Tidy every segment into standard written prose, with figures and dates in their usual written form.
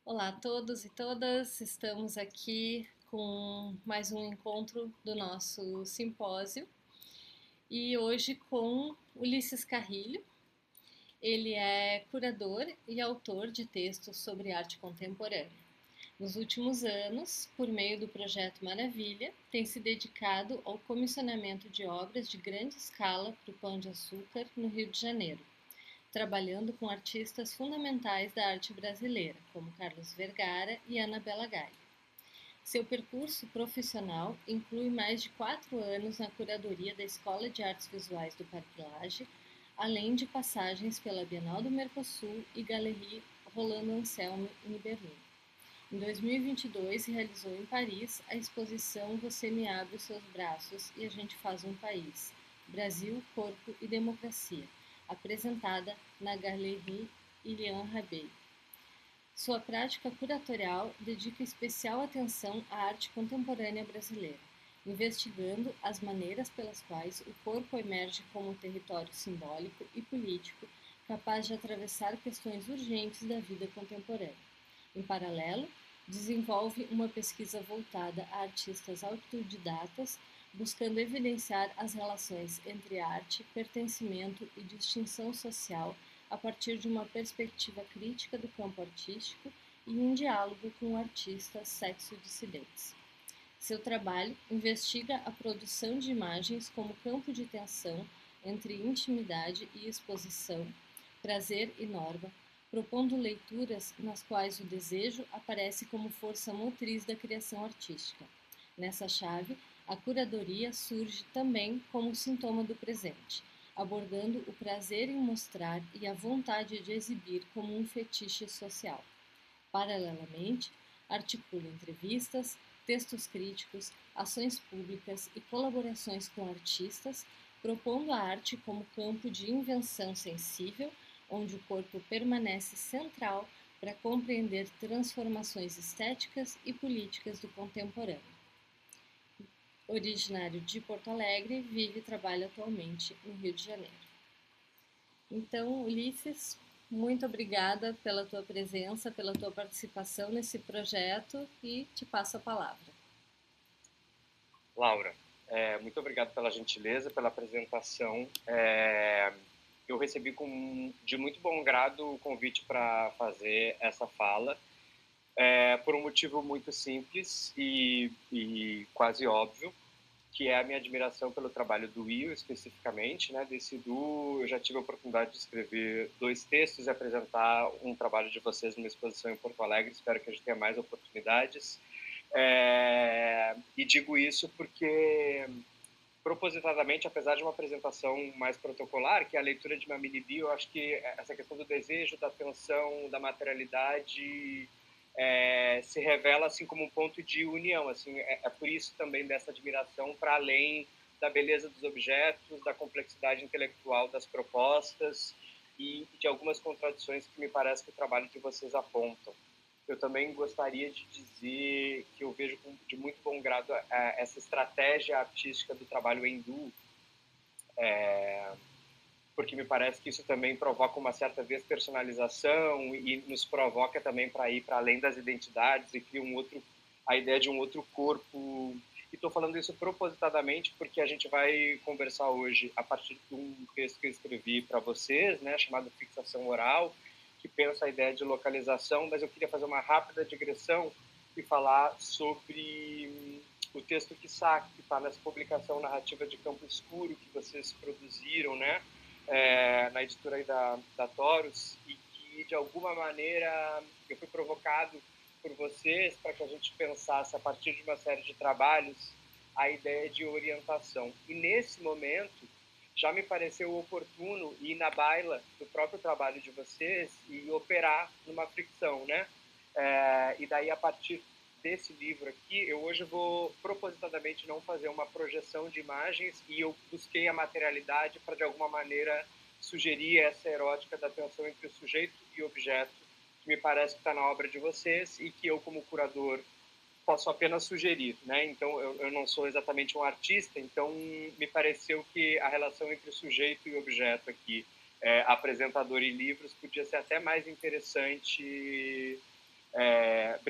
Olá a todos e todas, estamos aqui com mais um encontro do nosso simpósio e hoje com Ulisses Carrilho. Ele é curador e autor de textos sobre arte contemporânea. Nos últimos anos, por meio do projeto Maravilha, tem se dedicado ao comissionamento de obras de grande escala para o Pão de Açúcar, no Rio de Janeiro, trabalhando com artistas fundamentais da arte brasileira, como Carlos Vergara e Anabela Gai. Seu percurso profissional inclui mais de 4 anos na curadoria da Escola de Artes Visuais do Parque Lage, além de passagens pela Bienal do Mercosul e Galerie Rolando Anselmo, em Berlim. Em 2022, realizou em Paris a exposição Você me abre os seus braços e a gente faz um país, Brasil, Corpo e Democracia, apresentada na Galerie Ilian Rabey. Sua prática curatorial dedica especial atenção à arte contemporânea brasileira, investigando as maneiras pelas quais o corpo emerge como território simbólico e político capaz de atravessar questões urgentes da vida contemporânea. Em paralelo, desenvolve uma pesquisa voltada a artistas autodidatas, buscando evidenciar as relações entre arte, pertencimento e distinção social a partir de uma perspectiva crítica do campo artístico e em diálogo com artistas sexo-dissidentes. Seu trabalho investiga a produção de imagens como campo de tensão entre intimidade e exposição, prazer e norma, propondo leituras nas quais o desejo aparece como força motriz da criação artística. Nessa chave, a curadoria surge também como sintoma do presente, abordando o prazer em mostrar e a vontade de exibir como um fetiche social. Paralelamente, articula entrevistas, textos críticos, ações públicas e colaborações com artistas, propondo a arte como campo de invenção sensível, onde o corpo permanece central para compreender transformações estéticas e políticas do contemporâneo. Originário de Porto Alegre, vive e trabalha atualmente no Rio de Janeiro. Então, Ulisses, muito obrigada pela tua presença, pela tua participação nesse projeto e te passo a palavra. Laura, muito obrigado pela gentileza, pela apresentação. Eu recebi de muito bom grado o convite para fazer essa fala, por um motivo muito simples e quase óbvio, que é a minha admiração pelo trabalho do Will, especificamente, né? Desse duo, eu já tive a oportunidade de escrever 2 textos e apresentar um trabalho de vocês numa exposição em Porto Alegre, espero que a gente tenha mais oportunidades. E digo isso porque, propositadamente, apesar de uma apresentação mais protocolar, que é a leitura de uma mini-bio, eu acho que essa questão do desejo, da atenção, da materialidade se revela assim como um ponto de união. Assim, é por isso também dessa admiração para além da beleza dos objetos, da complexidade intelectual das propostas e de algumas contradições que me parece que o trabalho de vocês apontam. Eu também gostaria de dizer que eu vejo de muito bom grado essa estratégia artística do trabalho em duo, porque me parece que isso também provoca uma certa despersonalização e nos provoca também para ir para além das identidades e cria a ideia de um outro corpo. E estou falando isso propositadamente porque a gente vai conversar hoje a partir de um texto que eu escrevi para vocês, né, chamado Fixação Oral, que pensa a ideia de localização, mas eu queria fazer uma rápida digressão e falar sobre o texto que está nessa publicação narrativa de Campo Escuro que vocês produziram, né, na editora aí da Taurus, e que de alguma maneira eu fui provocado por vocês para que a gente pensasse a partir de uma série de trabalhos a ideia de orientação. E nesse momento já me pareceu oportuno ir na baila do próprio trabalho de vocês e operar numa fricção, né? E daí, a partir desse livro aqui, eu hoje vou propositadamente não fazer uma projeção de imagens e eu busquei a materialidade para, de alguma maneira, sugerir essa erótica da tensão entre o sujeito e o objeto, que me parece que está na obra de vocês e que eu, como curador, posso apenas sugerir, né? Então, eu não sou exatamente um artista, então me pareceu que a relação entre o sujeito e o objeto aqui, apresentador e livros, podia ser até mais interessante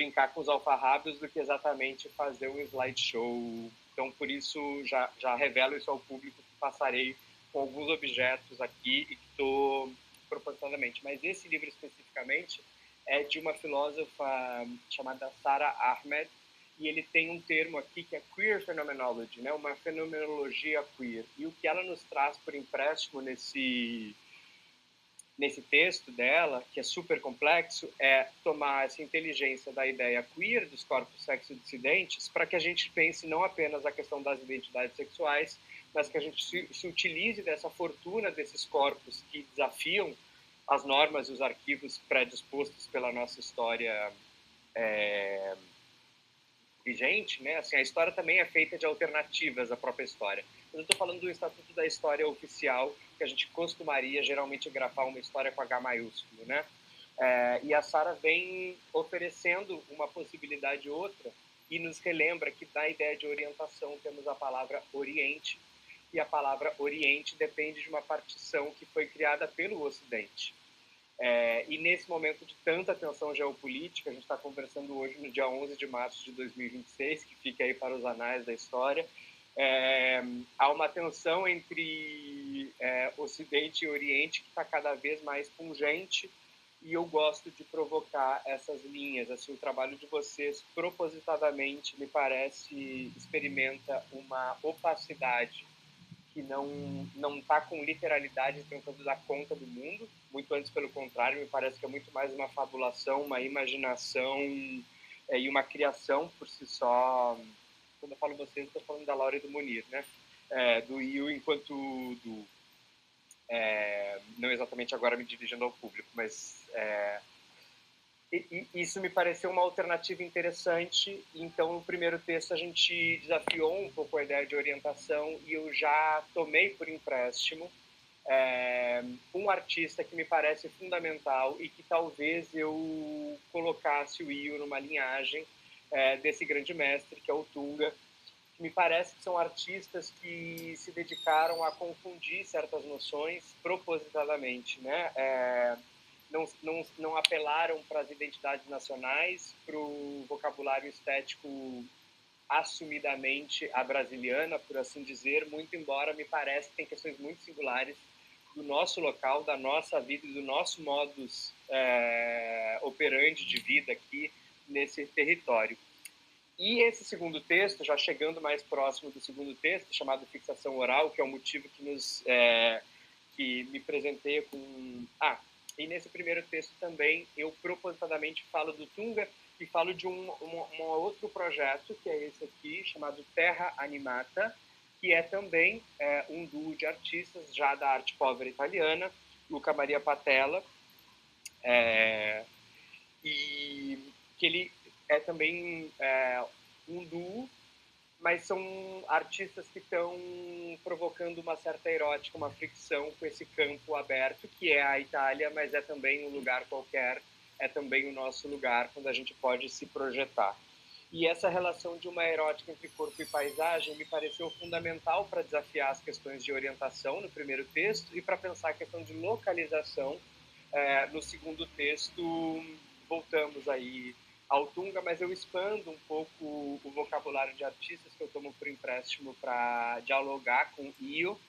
brincar com os alfarrábios do que exatamente fazer um slideshow. Então, por isso, já revelo isso ao público, que passarei com alguns objetos aqui e que estou proporcionalmente. Mas esse livro especificamente é de uma filósofa chamada Sara Ahmed, e ele tem um termo aqui que é queer phenomenology, né? Uma fenomenologia queer. E o que ela nos traz por empréstimo nesse texto dela, que é super complexo, é tomar essa inteligência da ideia queer dos corpos sexo-dissidentes para que a gente pense não apenas a questão das identidades sexuais, mas que a gente se utilize dessa fortuna desses corpos que desafiam as normas e os arquivos predispostos pela nossa história vigente, né? Assim, a história também é feita de alternativas à própria história. Mas eu estou falando do Estatuto da História Oficial, que a gente costumaria geralmente grafar uma história com H maiúsculo, né? E a Sara vem oferecendo uma possibilidade outra e nos relembra que na ideia de orientação temos a palavra Oriente, e a palavra Oriente depende de uma partição que foi criada pelo Ocidente. E nesse momento de tanta tensão geopolítica, a gente está conversando hoje no dia 11 de março de 2026, que fica aí para os anais da história, há uma tensão entre Ocidente e Oriente que está cada vez mais pungente, e eu gosto de provocar essas linhas. Assim, o trabalho de vocês, propositadamente, me parece, experimenta uma opacidade que não está com literalidade tentando dar conta do mundo, muito antes pelo contrário, me parece que é muito mais uma fabulação, uma imaginação e uma criação por si só. Quando eu falo vocês, estou falando da Laura e do Munir, né? Do Yu enquanto do... não exatamente agora me dirigindo ao público, mas... isso me pareceu uma alternativa interessante. Então, no primeiro texto, a gente desafiou um pouco a ideia de orientação e eu já tomei por empréstimo um artista que me parece fundamental e que talvez eu colocasse o Io numa linhagem desse grande mestre, que é o Tunga. Me parece que são artistas que se dedicaram a confundir certas noções propositadamente, né? Não apelaram para as identidades nacionais, para o vocabulário estético assumidamente à brasiliana, por assim dizer, muito embora me parece que tem questões muito singulares do nosso local, da nossa vida e do nosso modus operandi de vida aqui nesse território. E esse segundo texto, já chegando mais próximo do segundo texto, chamado Fixação Oral, que é o motivo que me presenteia com... E nesse primeiro texto também, eu propositadamente falo do Tunga e falo de um outro projeto, que é esse aqui, chamado Terra Animata, que é também um duo de artistas já da arte povera italiana, Luca Maria Patella, e que ele é também um duo, mas são artistas que estão provocando uma certa erótica, uma fricção com esse campo aberto, que é a Itália, mas é também um lugar qualquer, é também o nosso lugar, quando a gente pode se projetar. E essa relação de uma erótica entre corpo e paisagem me pareceu fundamental para desafiar as questões de orientação no primeiro texto e para pensar a questão de localização no segundo texto. Voltamos aí ao Tunga, mas eu expando um pouco o vocabulário de artistas que eu tomo por empréstimo para dialogar com o Io,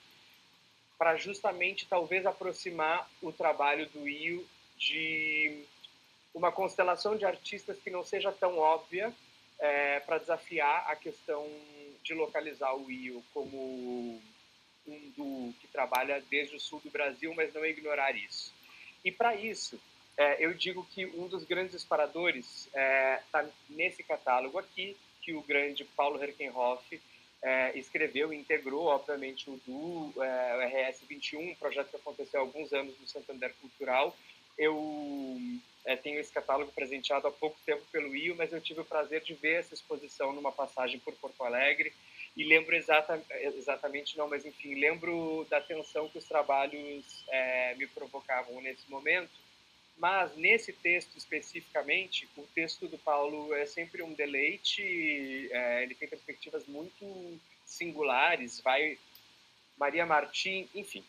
para justamente talvez aproximar o trabalho do Io de uma constelação de artistas que não seja tão óbvia, para desafiar a questão de localizar o Io como um duo que trabalha desde o sul do Brasil, mas não ignorar isso. E para isso, eu digo que um dos grandes disparadores está nesse catálogo aqui, que o grande Paulo Herkenhoff escreveu e integrou, obviamente, o duo, o RS 21, um projeto que aconteceu há alguns anos no Santander Cultural. Eu tenho esse catálogo presenteado há pouco tempo pelo Io, mas eu tive o prazer de ver essa exposição numa passagem por Porto Alegre e lembro exatamente não, mas enfim, lembro da tensão que os trabalhos me provocavam nesse momento. Mas nesse texto especificamente, o texto do Paulo é sempre um deleite, ele tem perspectivas muito singulares, vai Maria Martim, enfim,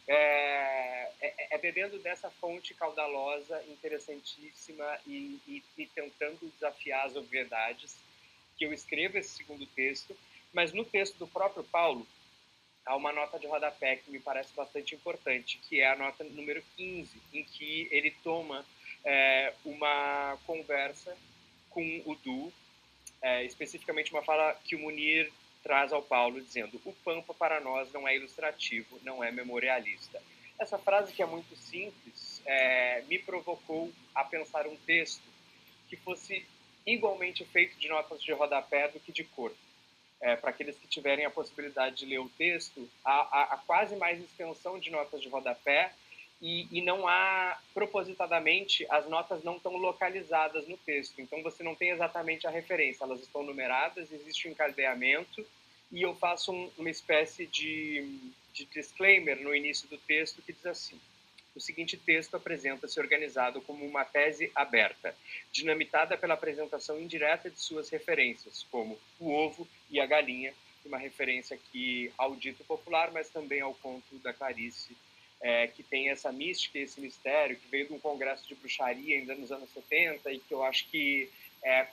bebendo dessa fonte caudalosa, interessantíssima e tentando desafiar as obviedades, que eu escrevo esse segundo texto, mas no texto do próprio Paulo, há uma nota de rodapé que me parece bastante importante, que é a nota número 15, em que ele toma uma conversa com o Du, especificamente uma fala que o Munir traz ao Paulo, dizendo: o Pampa para nós não é ilustrativo, não é memorialista. Essa frase, que é muito simples, me provocou a pensar um texto que fosse igualmente feito de notas de rodapé do que de cor. Para aqueles que tiverem a possibilidade de ler o texto, há quase mais extensão de notas de rodapé e não há, propositadamente, as notas não estão localizadas no texto. Então, você não tem exatamente a referência. Elas estão numeradas, existe um encadeamento e eu faço uma espécie de disclaimer no início do texto que diz assim: o seguinte texto apresenta-se organizado como uma tese aberta, dinamitada pela apresentação indireta de suas referências, como o ovo e a galinha, uma referência aqui ao dito popular, mas também ao conto da Clarice, que tem essa mística, esse mistério, que veio de um congresso de bruxaria ainda nos anos 70 e que eu acho que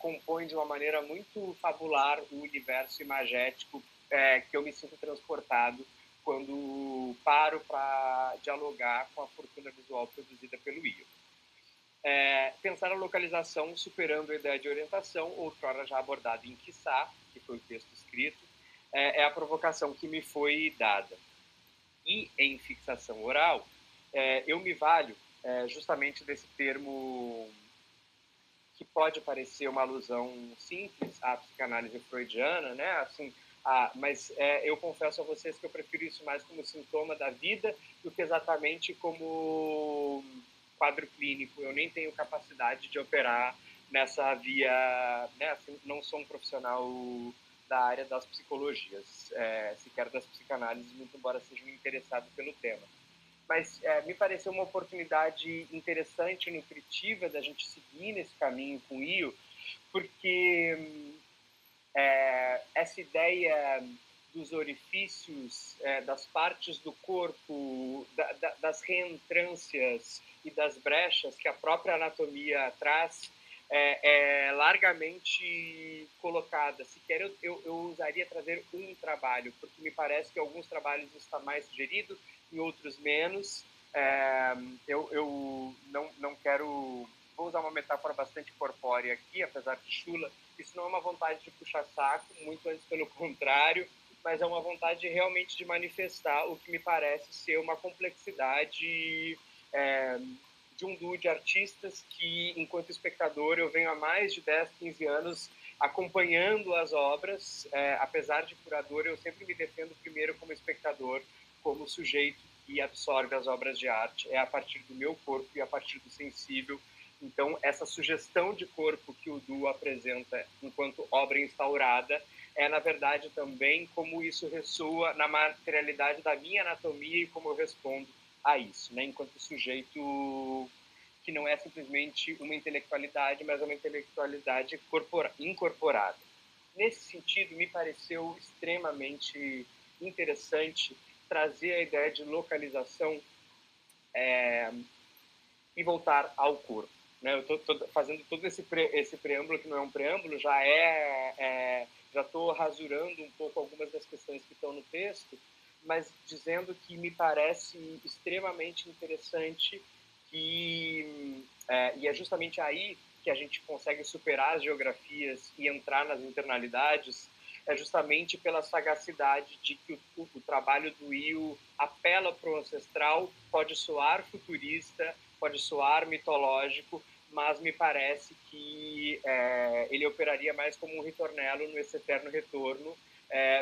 compõe de uma maneira muito fabular o universo imagético que eu me sinto transportado quando paro para dialogar com a fortuna visual produzida pelo IO. Pensar a localização superando a ideia de orientação, outrora já abordada em Quiçá, que foi o texto escrito, é a provocação que me foi dada. E em fixação oral, eu me valho justamente desse termo que pode parecer uma alusão simples à psicanálise freudiana, né? Assim, mas eu confesso a vocês que eu prefiro isso mais como sintoma da vida do que exatamente como quadro clínico. Eu nem tenho capacidade de operar nessa via, né? Assim, não sou um profissional da área das psicologias, sequer das psicanálises, muito embora seja um interessado pelo tema. Mas me pareceu uma oportunidade interessante e nutritiva da gente seguir nesse caminho com o IO, porque essa ideia dos orifícios, das partes do corpo, das reentrâncias e das brechas que a própria anatomia traz, é largamente colocada. Sequer eu usaria trazer um trabalho, porque me parece que alguns trabalhos está mais sugerido, em outros menos. Eu não quero... Vou usar uma metáfora bastante corpórea aqui, apesar de chula. Isso não é uma vontade de puxar saco, muito antes pelo contrário, mas é uma vontade realmente de manifestar o que me parece ser uma complexidade de um duo de artistas que, enquanto espectador, eu venho há mais de 10, 15 anos acompanhando as obras. Apesar de curador, eu sempre me defendo primeiro como espectador, como sujeito que absorve as obras de arte. É a partir do meu corpo e a partir do sensível. Então, essa sugestão de corpo que o duo apresenta enquanto obra instaurada na verdade, também como isso ressoa na materialidade da minha anatomia e como eu respondo a isso, né? Enquanto sujeito que não é simplesmente uma intelectualidade, mas é uma intelectualidade incorporada. Nesse sentido, me pareceu extremamente interessante trazer a ideia de localização e voltar ao corpo. Né? Eu estou fazendo todo esse preâmbulo, que não é um preâmbulo, já estou rasurando um pouco algumas das questões que estão no texto, mas dizendo que me parece extremamente interessante e é justamente aí que a gente consegue superar as geografias e entrar nas internalidades, é justamente pela sagacidade de que o trabalho do Io apela para o ancestral, pode soar futurista, pode soar mitológico, mas me parece que ele operaria mais como um ritornello nesse eterno retorno,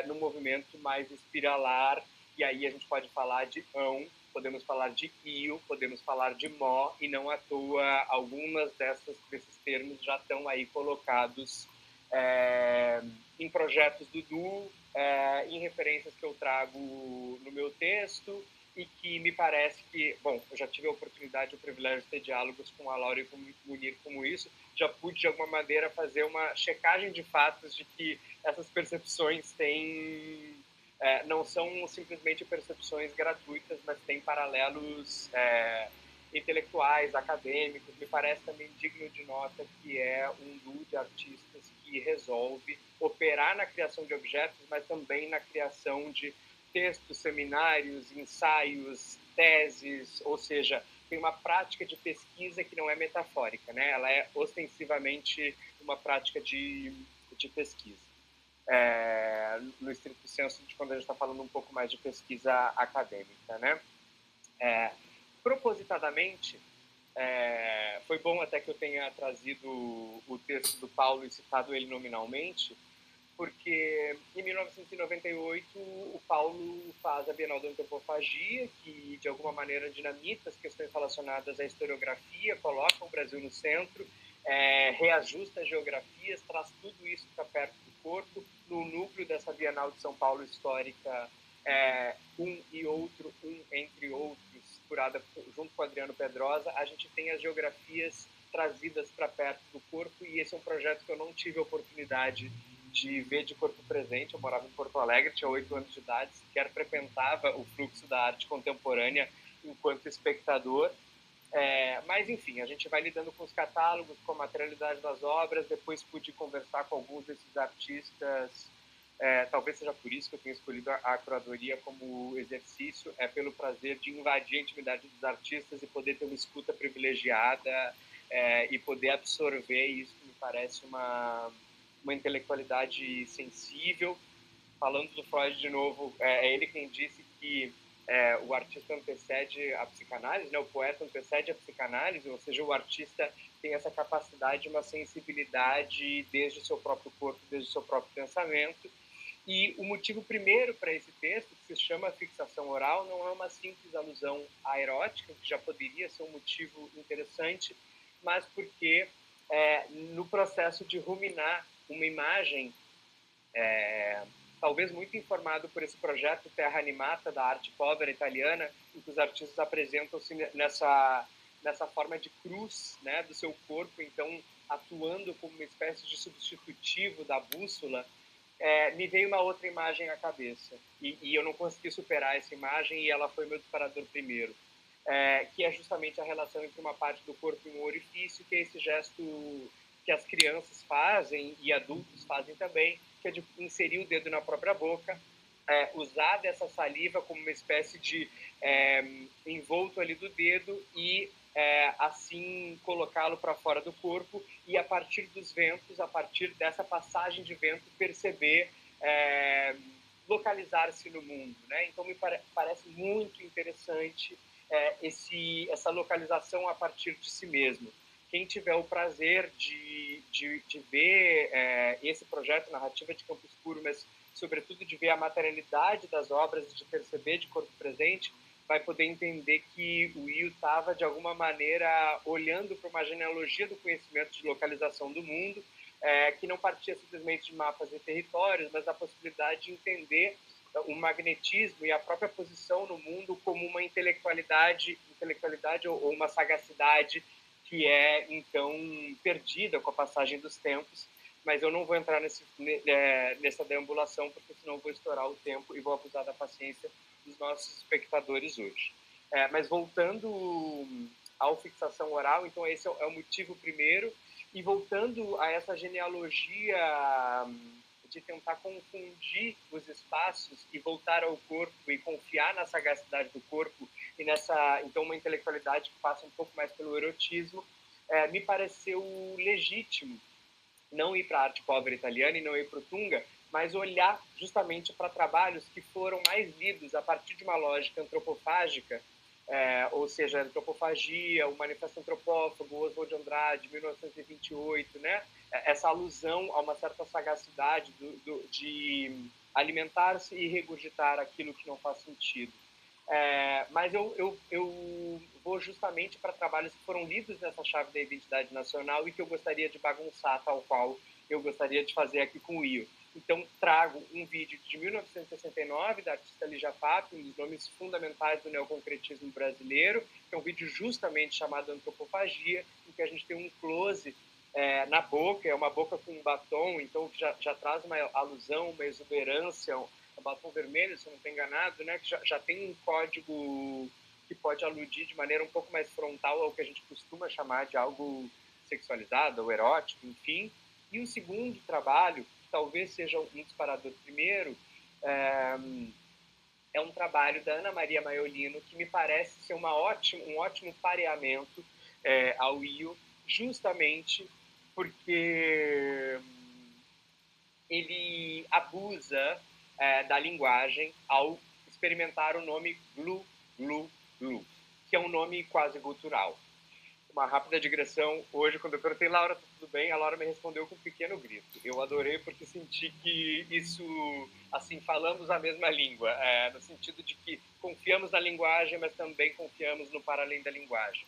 no movimento mais espiralar, e aí a gente pode falar de ão, podemos falar de io, podemos falar de mó, e não à toa algumas desses termos já estão aí colocados em projetos do Du, em referências que eu trago no meu texto, e que me parece que, bom, eu já tive a oportunidade, o privilégio de ter diálogos com a Laura e com o Munir como isso, já pude de alguma maneira fazer uma checagem de fatos de que essas percepções têm não são simplesmente percepções gratuitas, mas têm paralelos intelectuais, acadêmicos. Me parece também digno de nota que é um duo de artistas que resolve operar na criação de objetos, mas também na criação de textos, seminários, ensaios, teses, ou seja, tem uma prática de pesquisa que não é metafórica, né? Ela é ostensivamente uma prática de pesquisa. No estrito senso de quando a gente está falando um pouco mais de pesquisa acadêmica, né? Propositadamente, foi bom até que eu tenha trazido o texto do Paulo e citado ele nominalmente, porque em 1998 o Paulo faz a Bienal da Antropofagia, que de alguma maneira dinamita as questões relacionadas à historiografia, coloca o Brasil no centro, reajusta as geografias, traz tudo isso para perto do corpo. No núcleo dessa Bienal de São Paulo histórica, um e outro, um entre outros, curada junto com Adriano Pedrosa, a gente tem as geografias trazidas para perto do corpo, e esse é um projeto que eu não tive a oportunidade de ver de corpo presente. Eu morava em Porto Alegre, tinha 8 anos de idade, sequer frequentava o fluxo da arte contemporânea enquanto espectador. Mas, enfim, a gente vai lidando com os catálogos, com a materialidade das obras. Depois pude conversar com alguns desses artistas. Talvez seja por isso que eu tenho escolhido a curadoria como exercício, pelo prazer de invadir a intimidade dos artistas e poder ter uma escuta privilegiada e poder absorver isso, que me parece uma intelectualidade sensível. Falando do Freud de novo, é ele quem disse que o artista antecede a psicanálise, né? O poeta antecede a psicanálise, ou seja, o artista tem essa capacidade, uma sensibilidade desde o seu próprio corpo, desde o seu próprio pensamento. E o motivo primeiro para esse texto, que se chama fixação oral, não é uma simples alusão à erótica, que já poderia ser um motivo interessante, mas porque no processo de ruminar uma imagem, talvez muito informado por esse projeto Terra Animata da arte povera italiana, em que os artistas apresentam-se nessa forma de cruz, né, do seu corpo, então atuando como uma espécie de substitutivo da bússola. Me veio uma outra imagem à cabeça, e eu não consegui superar essa imagem, e ela foi meu disparador primeiro, que é justamente a relação entre uma parte do corpo e um orifício, que é esse gesto que as crianças fazem e adultos fazem também, que é de inserir o dedo na própria boca, usar dessa saliva como uma espécie de envolto ali do dedo e assim colocá-lo para fora do corpo, e a partir dos ventos, a partir dessa passagem de vento, perceber, localizar-se no mundo, né? Então me parece muito interessante essa localização a partir de si mesmo. Quem tiver o prazer de ver esse projeto Narrativa de Campo Escuro, mas sobretudo de ver a materialidade das obras e de perceber de corpo presente, vai poder entender que o Io estava, de alguma maneira, olhando para uma genealogia do conhecimento de localização do mundo, que não partia simplesmente de mapas e territórios, mas da possibilidade de entender o magnetismo e a própria posição no mundo como uma intelectualidade ou uma sagacidade que é, então, perdida com a passagem dos tempos. Mas eu não vou entrar nessa deambulação, porque senão eu vou estourar o tempo e vou abusar da paciência dos nossos espectadores hoje. Mas voltando ao fixação oral, então esse é o motivo primeiro, e voltando a essa genealogia de tentar confundir os espaços e voltar ao corpo e confiar na sagacidade do corpo e então uma intelectualidade que passa um pouco mais pelo erotismo, me pareceu legítimo não ir para a arte povera italiana e não ir para o Tunga, mas olhar justamente para trabalhos que foram mais lidos a partir de uma lógica antropofágica, ou seja, a Antropofagia, o Manifesto Antropófago, Oswald de Andrade, 1928, né? Essa alusão a uma certa sagacidade de alimentar-se e regurgitar aquilo que não faz sentido. Mas eu vou justamente para trabalhos que foram lidos nessa chave da identidade nacional e que eu gostaria de bagunçar, tal qual eu gostaria de fazer aqui com o Io. Então, trago um vídeo de 1969, da artista Lígia Pape, um dos nomes fundamentais do neoconcretismo brasileiro, que é um vídeo justamente chamado Antropofagia, em que a gente tem um close na boca, é uma boca com um batom, então já traz uma alusão, uma exuberância, batom vermelho, se eu não estou enganado, né, que já tem um código que pode aludir de maneira um pouco mais frontal ao que a gente costuma chamar de algo sexualizado ou erótico, enfim. E o segundo trabalho, que talvez seja um disparador primeiro, é um trabalho da Ana Maria Maiolino, que me parece ser um ótimo pareamento ao IO, justamente porque ele abusa da linguagem ao experimentar o nome glu, glu, glu, que é um nome quase gutural. Uma rápida digressão, hoje quando eu perguntei, Laura, tá tudo bem? A Laura me respondeu com um pequeno grito. Eu adorei porque senti que isso, assim, falamos a mesma língua, no sentido de que confiamos na linguagem, mas também confiamos no para além da linguagem.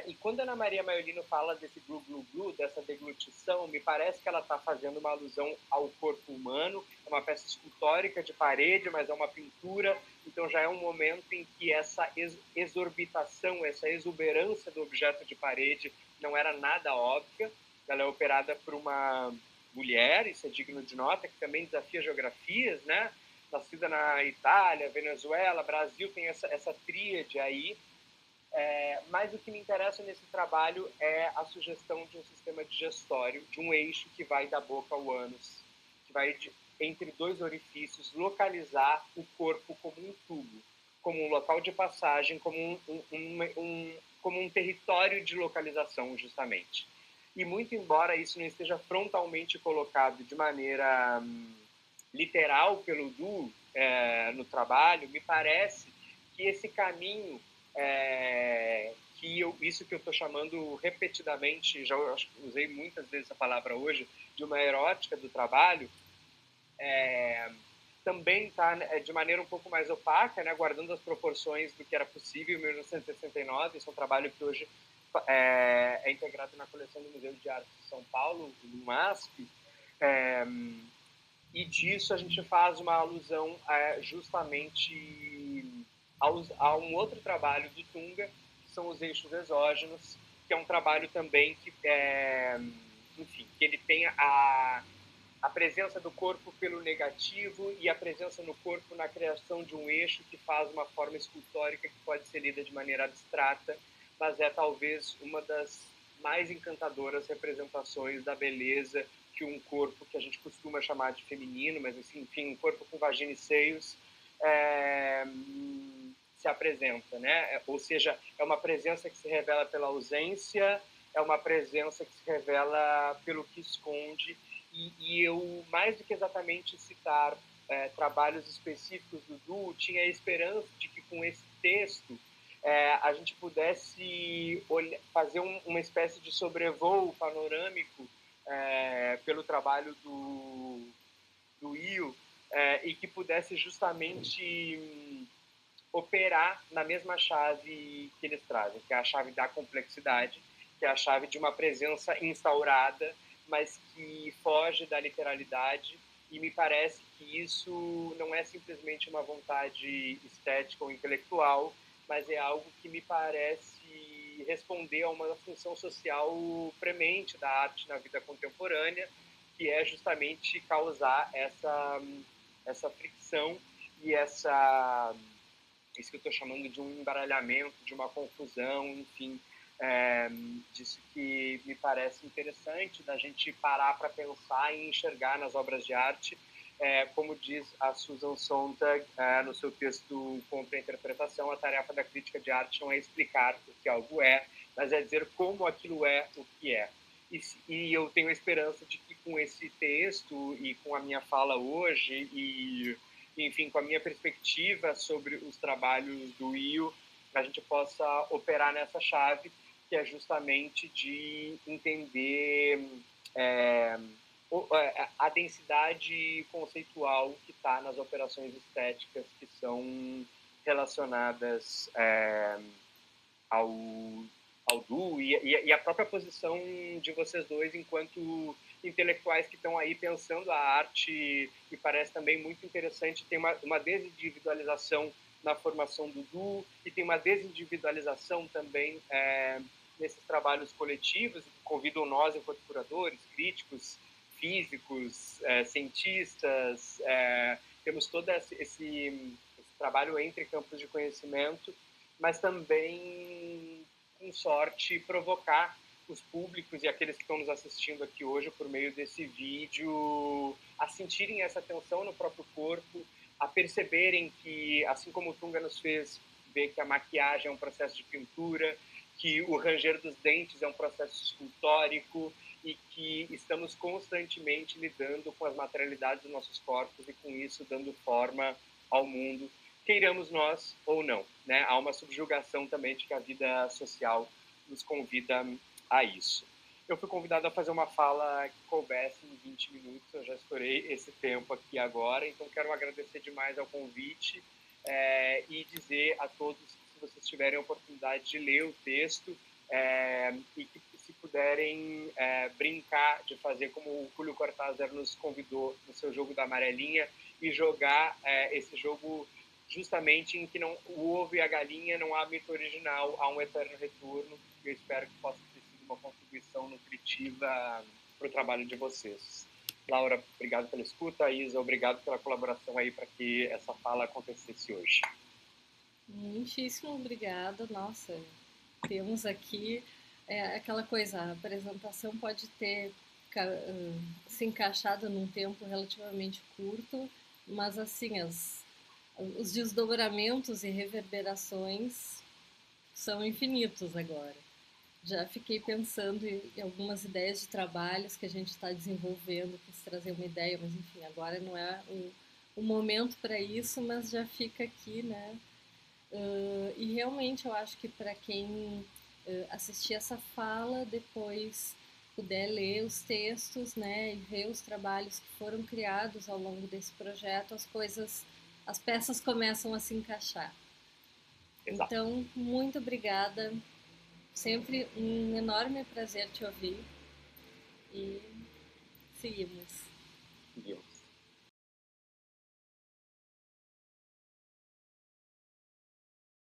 E quando a Ana Maria Maiolino fala desse glu-glu-glu, dessa deglutição, me parece que ela está fazendo uma alusão ao corpo humano. É uma peça escultórica de parede, mas é uma pintura, então já é um momento em que essa exorbitação, essa exuberância do objeto de parede não era nada óbvia. Ela é operada por uma mulher, isso é digno de nota, que também desafia geografias, né? Nascida na Itália, Venezuela, Brasil, tem essa tríade aí. Mas o que me interessa nesse trabalho é a sugestão de um sistema digestório, de um eixo que vai da boca ao ânus, que vai entre dois orifícios localizar o corpo como um tubo, como um local de passagem, como como um território de localização, justamente. E muito embora isso não esteja frontalmente colocado de maneira literal pelo Du no trabalho, me parece que esse caminho isso que eu estou chamando repetidamente, já usei muitas vezes a palavra hoje, de uma erótica do trabalho, também está de maneira um pouco mais opaca, né, guardando as proporções do que era possível em 1969. Esse é um trabalho que hoje é integrado na coleção do Museu de Arte de São Paulo, do MASP, e disso a gente faz uma alusão justamente a um outro trabalho do Tunga, que são os eixos exógenos, que é um trabalho também que, enfim, que ele tem a presença do corpo pelo negativo e a presença no corpo na criação de um eixo que faz uma forma escultórica que pode ser lida de maneira abstrata, mas é talvez uma das mais encantadoras representações da beleza que um corpo que a gente costuma chamar de feminino, mas assim, enfim, um corpo com vagina e seios, se apresenta, né? Ou seja, é uma presença que se revela pela ausência, é uma presença que se revela pelo que esconde, e eu, mais do que exatamente citar trabalhos específicos do Du, tinha a esperança de que com esse texto a gente pudesse fazer uma espécie de sobrevoo panorâmico pelo trabalho do Io, e que pudesse justamente operar na mesma chave que eles trazem, que é a chave da complexidade, que é a chave de uma presença instaurada, mas que foge da literalidade, e me parece que isso não é simplesmente uma vontade estética ou intelectual, mas é algo que me parece responder a uma função social premente da arte na vida contemporânea, que é justamente causar essa fricção e isso que eu estou chamando de um embaralhamento, de uma confusão, enfim, disso que me parece interessante da gente parar para pensar e enxergar nas obras de arte, como diz a Susan Sontag no seu texto Contra a Interpretação, a tarefa da crítica de arte não é explicar o que algo é, mas é dizer como aquilo é o que é. E eu tenho a esperança de que com esse texto e com a minha fala hoje e enfim, com a minha perspectiva sobre os trabalhos do Io, a gente possa operar nessa chave, que é justamente de entender a densidade conceitual que está nas operações estéticas que são relacionadas ao Du e a própria posição de vocês dois enquanto intelectuais que estão aí pensando a arte, me parece também muito interessante. Tem uma desindividualização na formação do Du e tem uma desindividualização também nesses trabalhos coletivos que convidam nós, enquanto curadores, críticos, físicos, cientistas, temos todo esse trabalho entre campos de conhecimento, mas também, com sorte, provocar os públicos e aqueles que estão nos assistindo aqui hoje por meio desse vídeo a sentirem essa tensão no próprio corpo, a perceberem que, assim como o Tunga nos fez ver que a maquiagem é um processo de pintura, que o ranger dos dentes é um processo escultórico e que estamos constantemente lidando com as materialidades dos nossos corpos e com isso dando forma ao mundo, queiramos nós ou não, né? Há uma subjugação também de que a vida social nos convida a isso. Eu fui convidado a fazer uma fala que coubesse em 20 minutos, eu já estourei esse tempo aqui agora, então quero agradecer demais ao convite e dizer a todos que, se vocês tiverem a oportunidade de ler o texto e que, se puderem brincar de fazer como o Julio Cortázar nos convidou no seu jogo da amarelinha e jogar esse jogo justamente em que não, o ovo e a galinha não há mito original, há um eterno retorno. Eu espero que possa ter sido uma contribuição nutritiva para o trabalho de vocês. Laura, obrigado pela escuta. Isa, obrigado pela colaboração aí para que essa fala acontecesse hoje. Muitíssimo obrigada. Nossa, temos aqui aquela coisa, a apresentação pode ter se encaixado num tempo relativamente curto, mas assim, os desdobramentos e reverberações são infinitos agora. Já fiquei pensando em algumas ideias de trabalhos que a gente está desenvolvendo, quis trazer uma ideia, mas enfim, agora não é o momento para isso, mas já fica aqui, né? E realmente eu acho que para quem assistir essa fala, depois puder ler os textos, né, e ver os trabalhos que foram criados ao longo desse projeto, as peças começam a se encaixar. Exato. Então, muito obrigada. Sempre um enorme prazer te ouvir. E seguimos.